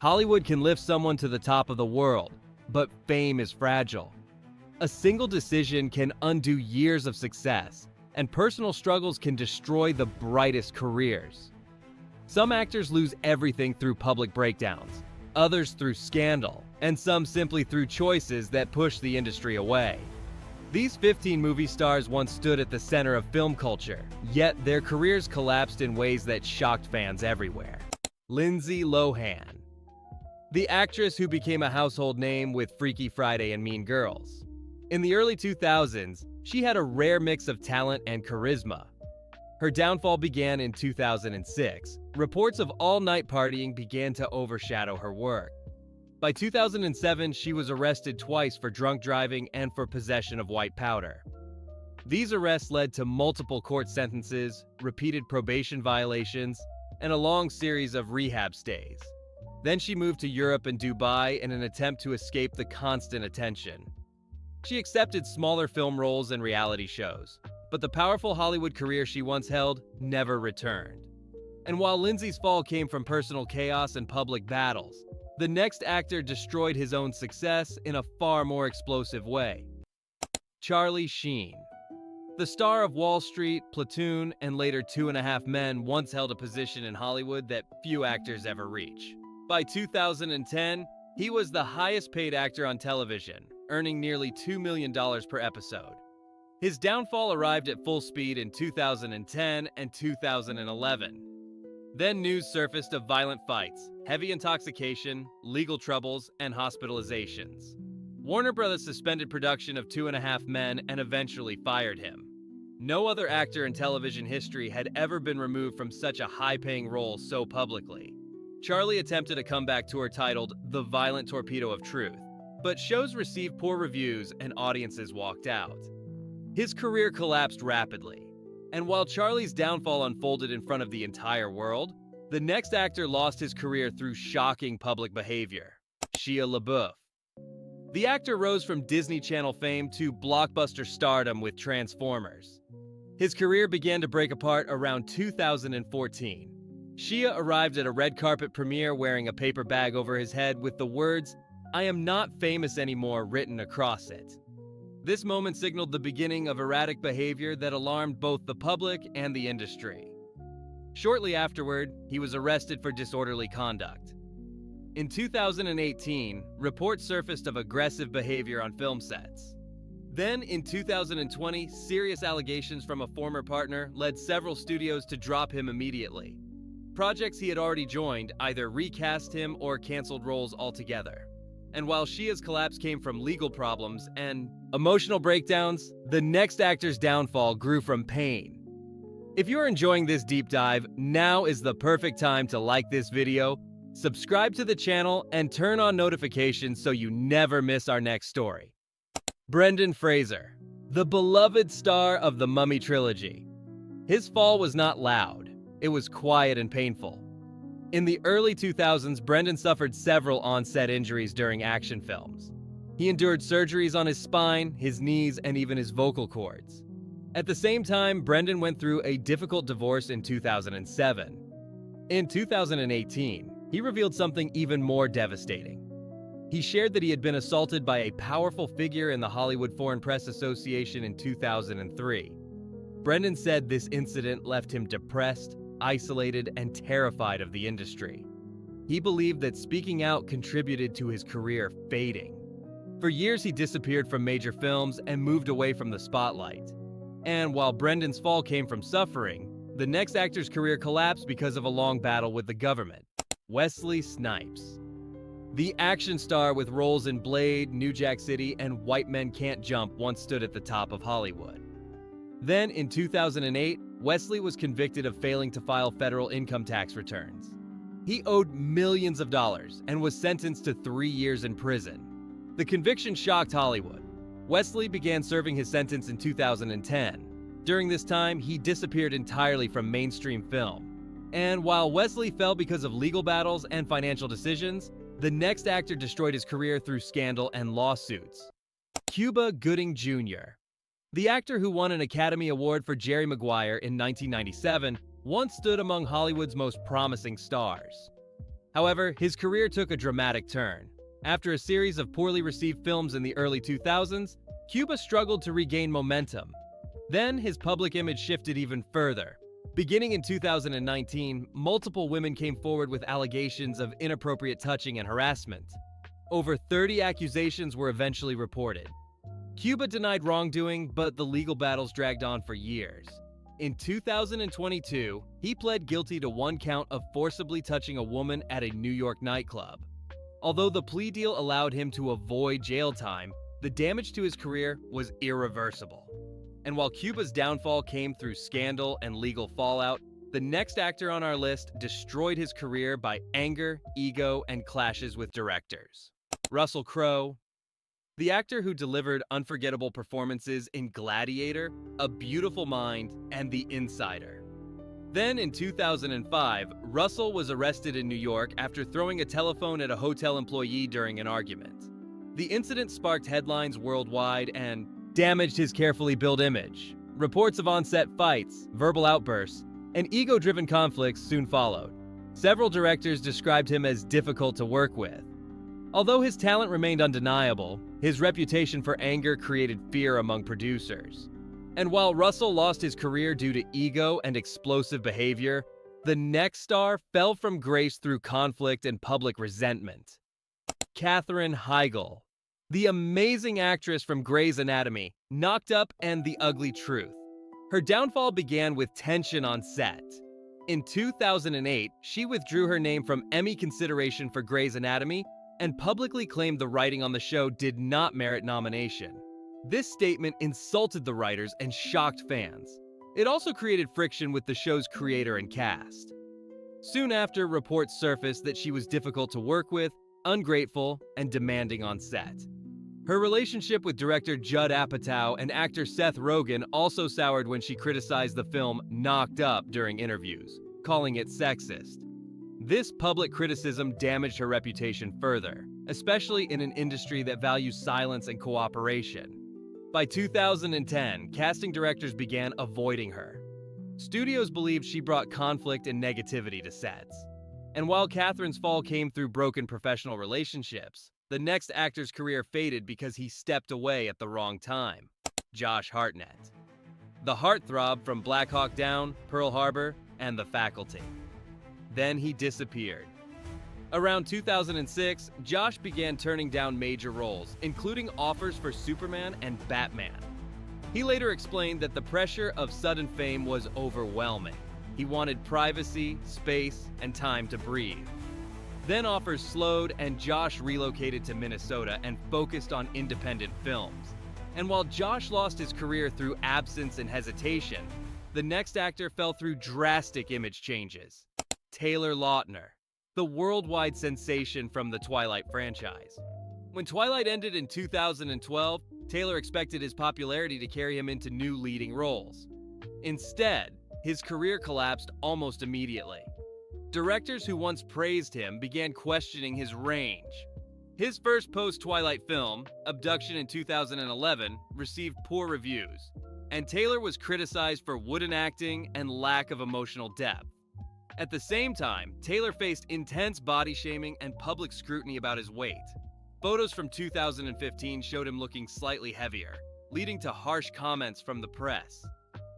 Hollywood can lift someone to the top of the world, but fame is fragile. A single decision can undo years of success, and personal struggles can destroy the brightest careers. Some actors lose everything through public breakdowns, others through scandal, and some simply through choices that push the industry away. These 15 movie stars once stood at the center of film culture, yet their careers collapsed in ways that shocked fans everywhere. Lindsay Lohan. The actress who became a household name with Freaky Friday and Mean Girls. In the early 2000s, she had a rare mix of talent and charisma. Her downfall began in 2006. Reports of all-night partying began to overshadow her work. By 2007, she was arrested twice for drunk driving and for possession of white powder. These arrests led to multiple court sentences, repeated probation violations, and a long series of rehab stays. Then she moved to Europe and Dubai in an attempt to escape the constant attention. She accepted smaller film roles and reality shows, but the powerful Hollywood career she once held never returned. And while Lindsay's fall came from personal chaos and public battles, the next actor destroyed his own success in a far more explosive way. Charlie Sheen. The star of Wall Street, Platoon, and later Two and a Half Men once held a position in Hollywood that few actors ever reach. By 2010, he was the highest-paid actor on television, earning nearly $2 million per episode. His downfall arrived at full speed in 2010 and 2011. Then news surfaced of violent fights, heavy intoxication, legal troubles, and hospitalizations. Warner Bros. Suspended production of Two and a Half Men and eventually fired him. No other actor in television history had ever been removed from such a high-paying role so publicly. Charlie attempted a comeback tour titled The Violent Torpedo of Truth, but shows received poor reviews and audiences walked out. His career collapsed rapidly, and while Charlie's downfall unfolded in front of the entire world, the next actor lost his career through shocking public behavior. Shia LaBeouf. The actor rose from Disney Channel fame to blockbuster stardom with Transformers. His career began to break apart around 2014. Shia arrived at a red carpet premiere wearing a paper bag over his head with the words, "I am not famous anymore," written across it. This moment signaled the beginning of erratic behavior that alarmed both the public and the industry. Shortly afterward, he was arrested for disorderly conduct. In 2018, reports surfaced of aggressive behavior on film sets. Then, in 2020, serious allegations from a former partner led several studios to drop him immediately. Projects he had already joined either recast him or canceled roles altogether. And while Shia's collapse came from legal problems and emotional breakdowns, the next actor's downfall grew from pain. If you're enjoying this deep dive, now is the perfect time to like this video, subscribe to the channel, and turn on notifications so you never miss our next story. Brendan Fraser, the beloved star of the Mummy trilogy. His fall was not loud. It was quiet and painful. In the early 2000s, Brendan suffered several on-set injuries during action films. He endured surgeries on his spine, his knees, and even his vocal cords. At the same time, Brendan went through a difficult divorce in 2007. In 2018, he revealed something even more devastating. He shared that he had been assaulted by a powerful figure in the Hollywood Foreign Press Association in 2003. Brendan said this incident left him depressed, isolated, and terrified of the industry. He believed that speaking out contributed to his career fading. For years, he disappeared from major films and moved away from the spotlight. And while Brendan's fall came from suffering, the next actor's career collapsed because of a long battle with the government. Wesley Snipes. The action star with roles in Blade, New Jack City, and White Men Can't Jump once stood at the top of Hollywood. Then, in 2008, Wesley was convicted of failing to file federal income tax returns. He owed millions of dollars and was sentenced to 3 years in prison. The conviction shocked Hollywood. Wesley began serving his sentence in 2010. During this time, he disappeared entirely from mainstream film. And while Wesley fell because of legal battles and financial decisions, the next actor destroyed his career through scandal and lawsuits. Cuba Gooding Jr. The actor who won an Academy Award for Jerry Maguire in 1997 once stood among Hollywood's most promising stars. However, his career took a dramatic turn. After a series of poorly received films in the early 2000s, Cuba struggled to regain momentum. Then, his public image shifted even further. Beginning in 2019, multiple women came forward with allegations of inappropriate touching and harassment. Over 30 accusations were eventually reported. Cuba denied wrongdoing, but the legal battles dragged on for years. In 2022, he pled guilty to one count of forcibly touching a woman at a New York nightclub. Although the plea deal allowed him to avoid jail time, the damage to his career was irreversible. And while Cuba's downfall came through scandal and legal fallout, the next actor on our list destroyed his career by anger, ego, and clashes with directors. Russell Crowe, the actor who delivered unforgettable performances in Gladiator, A Beautiful Mind, and The Insider. Then in 2005, Russell was arrested in New York after throwing a telephone at a hotel employee during an argument. The incident sparked headlines worldwide and damaged his carefully built image. Reports of on-set fights, verbal outbursts, and ego-driven conflicts soon followed. Several directors described him as difficult to work with. Although his talent remained undeniable, his reputation for anger created fear among producers. And while Russell lost his career due to ego and explosive behavior, the next star fell from grace through conflict and public resentment. Katherine Heigl, the amazing actress from Grey's Anatomy, Knocked Up, and The Ugly Truth. Her downfall began with tension on set. In 2008, she withdrew her name from Emmy consideration for Grey's Anatomy and publicly claimed the writing on the show did not merit nomination. This statement insulted the writers and shocked fans. It also created friction with the show's creator and cast. Soon after, reports surfaced that she was difficult to work with, ungrateful, and demanding on set. Her relationship with director Judd Apatow and actor Seth Rogen also soured when she criticized the film Knocked Up during interviews, calling it sexist. This public criticism damaged her reputation further, especially in an industry that values silence and cooperation. By 2010, casting directors began avoiding her. Studios believed she brought conflict and negativity to sets. And while Katherine's fall came through broken professional relationships, the next actor's career faded because he stepped away at the wrong time. Josh Hartnett, the heartthrob from Black Hawk Down, Pearl Harbor, and The Faculty. Then he disappeared. Around 2006, Josh began turning down major roles, including offers for Superman and Batman. He later explained that the pressure of sudden fame was overwhelming. He wanted privacy, space, and time to breathe. Then offers slowed and Josh relocated to Minnesota and focused on independent films. And while Josh lost his career through absence and hesitation, the next actor fell through drastic image changes. Taylor Lautner, the worldwide sensation from the Twilight franchise. When Twilight ended in 2012, Taylor expected his popularity to carry him into new leading roles. Instead, his career collapsed almost immediately. Directors who once praised him began questioning his range. His first post-Twilight film, Abduction in 2011, received poor reviews, and Taylor was criticized for wooden acting and lack of emotional depth. At the same time, Taylor faced intense body shaming and public scrutiny about his weight. Photos from 2015 showed him looking slightly heavier, leading to harsh comments from the press.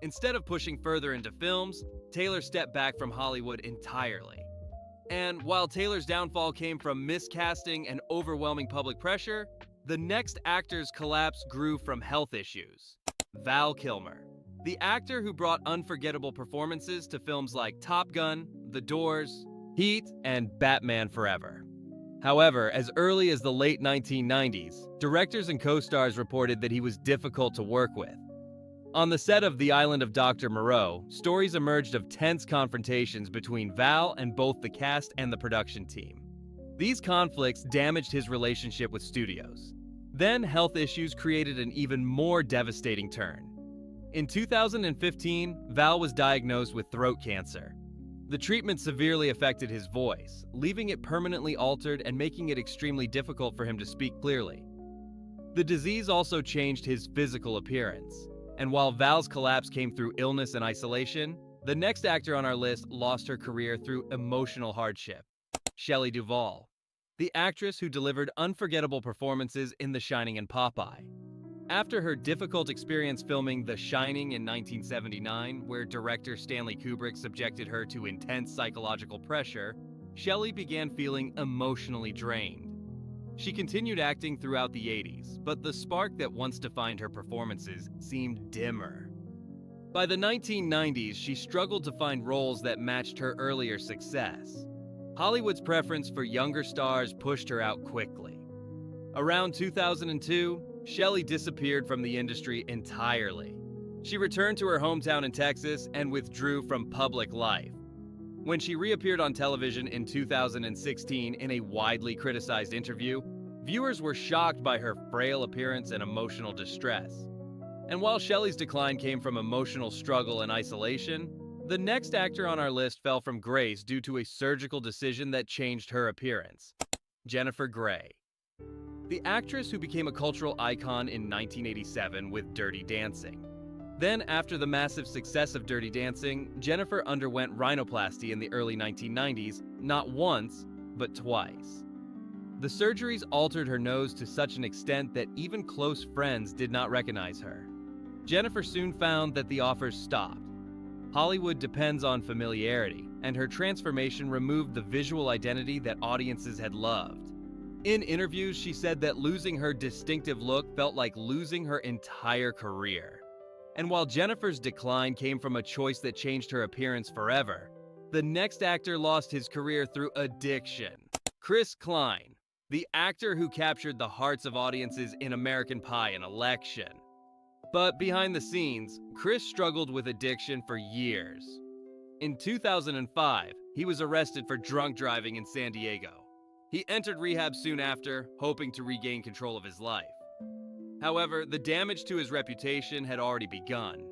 Instead of pushing further into films, Taylor stepped back from Hollywood entirely. And while Taylor's downfall came from miscasting and overwhelming public pressure, the next actor's collapse grew from health issues. Val Kilmer, the actor who brought unforgettable performances to films like Top Gun, The Doors, Heat, and Batman Forever. However, as early as the late 1990s, directors and co-stars reported that he was difficult to work with. On the set of The Island of Dr. Moreau, stories emerged of tense confrontations between Val and both the cast and the production team. These conflicts damaged his relationship with studios. Then health issues created an even more devastating turn. In 2015, Val was diagnosed with throat cancer. The treatment severely affected his voice, leaving it permanently altered and making it extremely difficult for him to speak clearly. The disease also changed his physical appearance. And while Val's collapse came through illness and isolation, the next actor on our list lost her career through emotional hardship. Shelley Duvall, the actress who delivered unforgettable performances in The Shining and Popeye. After her difficult experience filming The Shining in 1979, where director Stanley Kubrick subjected her to intense psychological pressure, Shelley began feeling emotionally drained. She continued acting throughout the 80s, but the spark that once defined her performances seemed dimmer. By the 1990s, she struggled to find roles that matched her earlier success. Hollywood's preference for younger stars pushed her out quickly. Around 2002, Shelley disappeared from the industry entirely. She returned to her hometown in Texas and withdrew from public life. When she reappeared on television in 2016 in a widely criticized interview, viewers were shocked by her frail appearance and emotional distress. And while Shelley's decline came from emotional struggle and isolation, the next actor on our list fell from grace due to a surgical decision that changed her appearance: Jennifer Grey. The actress who became a cultural icon in 1987 with Dirty Dancing. Then, after the massive success of Dirty Dancing, Jennifer underwent rhinoplasty in the early 1990s, not once, but twice. The surgeries altered her nose to such an extent that even close friends did not recognize her. Jennifer soon found that the offers stopped. Hollywood depends on familiarity, and her transformation removed the visual identity that audiences had loved. In interviews, she said that losing her distinctive look felt like losing her entire career. And while Jennifer's decline came from a choice that changed her appearance forever, the next actor lost his career through addiction. Chris Klein, the actor who captured the hearts of audiences in American Pie and Election. But behind the scenes, Chris struggled with addiction for years. In 2005, he was arrested for drunk driving in San Diego. He entered rehab soon after, hoping to regain control of his life. However, the damage to his reputation had already begun.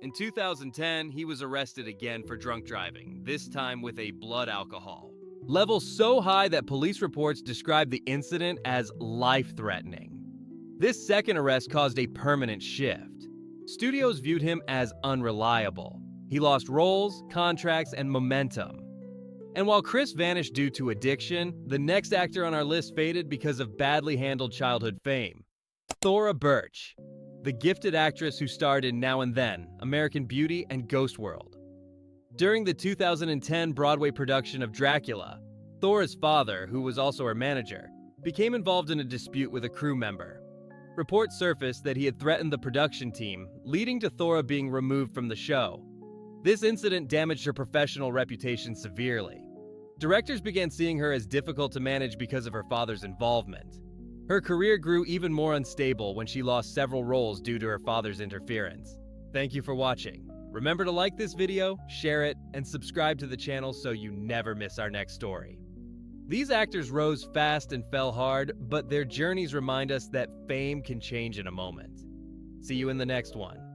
In 2010, he was arrested again for drunk driving, this time with a blood alcohol level so high that police reports described the incident as life-threatening. This second arrest caused a permanent shift. Studios viewed him as unreliable. He lost roles, contracts, and momentum. And while Chris vanished due to addiction, the next actor on our list faded because of badly handled childhood fame. Thora Birch, the gifted actress who starred in Now and Then, American Beauty, and Ghost World. During the 2010 Broadway production of Dracula, Thora's father, who was also her manager, became involved in a dispute with a crew member. Reports surfaced that he had threatened the production team, leading to Thora being removed from the show. This incident damaged her professional reputation severely. Directors began seeing her as difficult to manage because of her father's involvement. Her career grew even more unstable when she lost several roles due to her father's interference. Thank you for watching. Remember to like this video, share it, and subscribe to the channel so you never miss our next story. These actors rose fast and fell hard, but their journeys remind us that fame can change in a moment. See you in the next one.